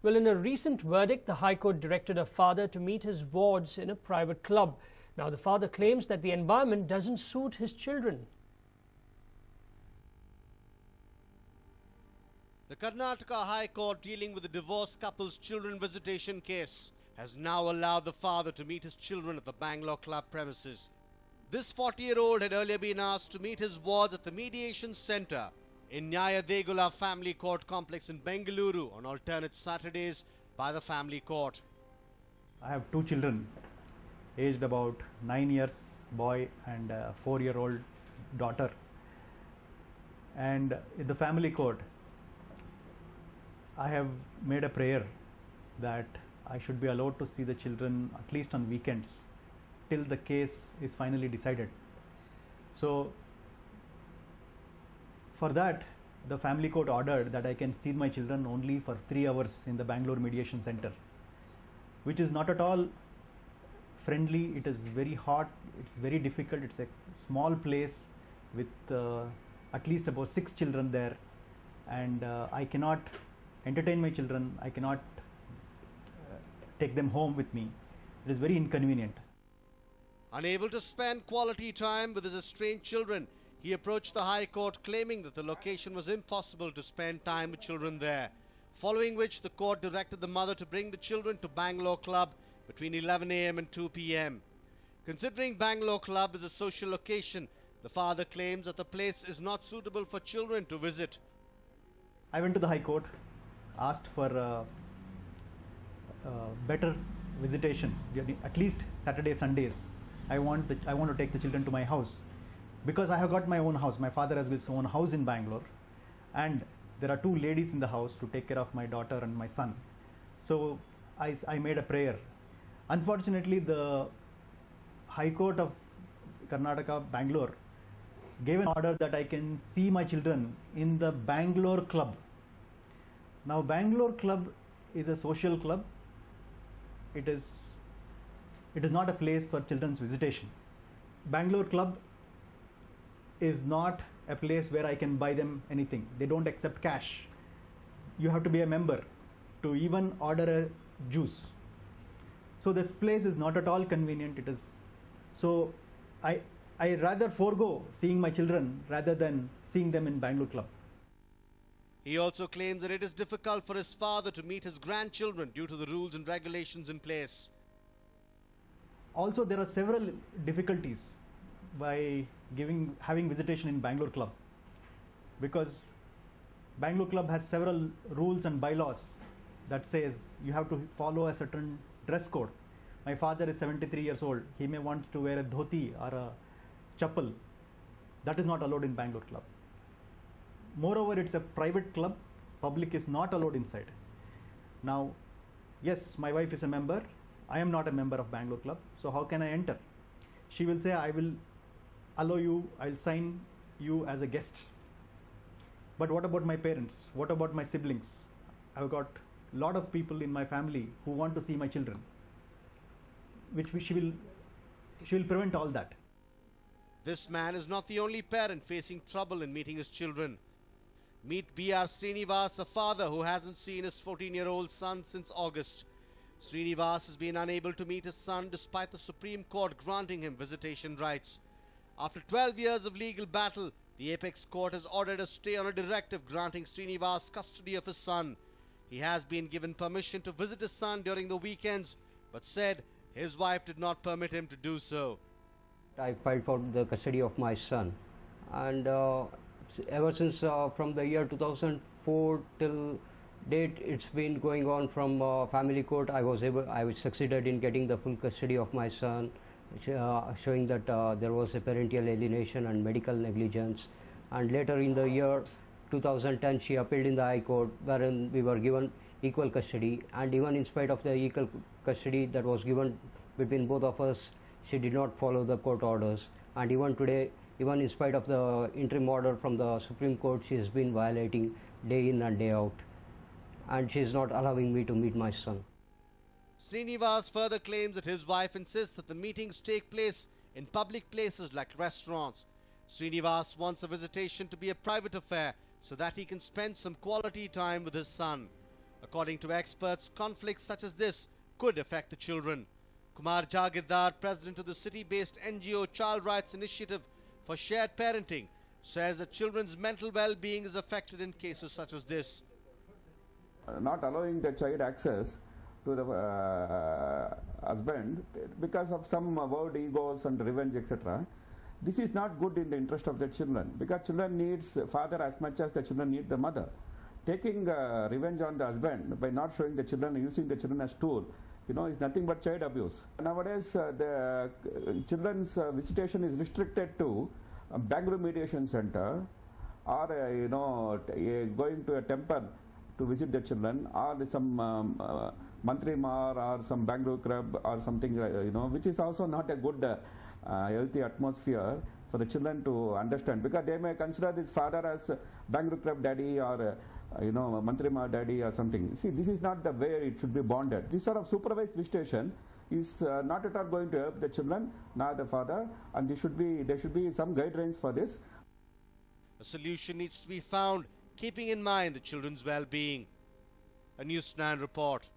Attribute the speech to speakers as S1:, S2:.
S1: Well, in a recent verdict, the High Court directed a father to meet his wards in a private club. Now, the father claims that the environment doesn't suit his children.
S2: The Karnataka High Court, dealing with the divorced couple's children visitation case, has now allowed the father to meet his children at the Bangalore club premises. This 40-year-old had earlier been asked to meet his wards at the Mediation Centre in Nyaya Degula Family Court Complex in Bengaluru on alternate Saturdays by the family court.
S3: I have two children, aged about 9 years, boy, and a 4-year-old daughter. And in the family court, I have made a prayer that I should be allowed to see the children at least on weekends till the case is finally decided. So for that, the family court ordered that I can see my children only for 3 hours in the Bangalore Mediation Center, which is not at all friendly. It is very hot, it's very difficult. It's a small place with at least about 6 children there, and I cannot entertain my children. I cannot take them home with me. It is very inconvenient.
S2: Unable to spend quality time with his estranged children, he approached the High Court claiming that the location was impossible to spend time with children there, following which the court directed the mother to bring the children to Bangalore Club between 11 a.m. and 2 p.m. Considering Bangalore Club is a social location, the father claims that the place is not suitable for children to visit.
S3: I went to the High Court, asked for better visitation, at least Saturday, Sundays. I want to take the children to my house, because I have got my own house. My father has his own house in Bangalore, and there are 2 ladies in the house to take care of my daughter and my son. So I made a prayer. Unfortunately, the High Court of Karnataka, Bangalore, gave an order that I can see my children in the Bangalore Club. Now, Bangalore Club is a social club. It is not a place for children's visitation. Bangalore Club is not a place where I can buy them anything. They don't accept cash. You have to be a member to even order a juice. So this place is not at all convenient. It is so I rather forego seeing my children rather than seeing them in Bangalore Club.
S2: He also claims that it is difficult for his father to meet his grandchildren due to the rules and regulations in place.
S3: Also, there are several difficulties by having visitation in Bangalore Club, because Bangalore Club has several rules and bylaws that says you have to follow a certain dress code. My father is 73 years old. He may want to wear a dhoti or a chappal. That is not allowed in Bangalore Club. Moreover, it's a private club. Public is not allowed inside. Now, yes, my wife is a member. I am not a member of Bangalore Club. So how can I enter? She will say, I will allow you, I'll sign you as a guest. But what about my parents? What about my siblings? I've got a lot of people in my family who want to see my children, she will prevent all that.
S2: This man is not the only parent facing trouble in meeting his children. Meet B.R. Srinivas, a father who hasn't seen his 14-year-old son since August. Srinivas has been unable to meet his son despite the Supreme Court granting him visitation rights. After 12 years of legal battle, the Apex Court has ordered a stay on a directive granting Srinivas custody of his son. He has been given permission to visit his son during the weekends, but said his wife did not permit him to do so.
S4: I filed for the custody of my son, and ever since from the year 2004 till date, it's been going on from family court. I succeeded in getting the full custody of my son, showing that there was a parental alienation and medical negligence. And later in the year 2010, she appealed in the High Court, wherein we were given equal custody. And even in spite of the equal custody that was given between both of us, she did not follow the court orders. And even today, even in spite of the interim order from the Supreme Court, she has been violating day in and day out. And she is not allowing me to meet my son.
S2: Srinivas further claims that his wife insists that the meetings take place in public places like restaurants. Srinivas wants the visitation to be a private affair so that he can spend some quality time with his son. According to experts, conflicts such as this could affect the children. Kumar Jagirdar, president of the city-based NGO Child Rights Initiative for Shared Parenting, says that children's mental well-being is affected in cases such as this.
S5: Not allowing the child access to the husband because of some word egos and revenge, etc. This is not good in the interest of the children, because children needs father as much as the children need the mother. Taking revenge on the husband by not showing the children, using the children as tool, is nothing but child abuse. Nowadays, the children's visitation is restricted to Bangalore Mediation Center, or going to a temple to visit the children, or some Mantri Mar or some Bangalore club or something, which is also not a good healthy atmosphere for the children to understand, because they may consider this father as Bangalore club daddy or Mantri Mar daddy or something. See, this is not the way it should be bonded. This sort of supervised visitation is not at all going to help the children nor the father, and there should be some guidelines for this.
S2: A solution needs to be found, keeping in mind the children's well-being. A News 9 report.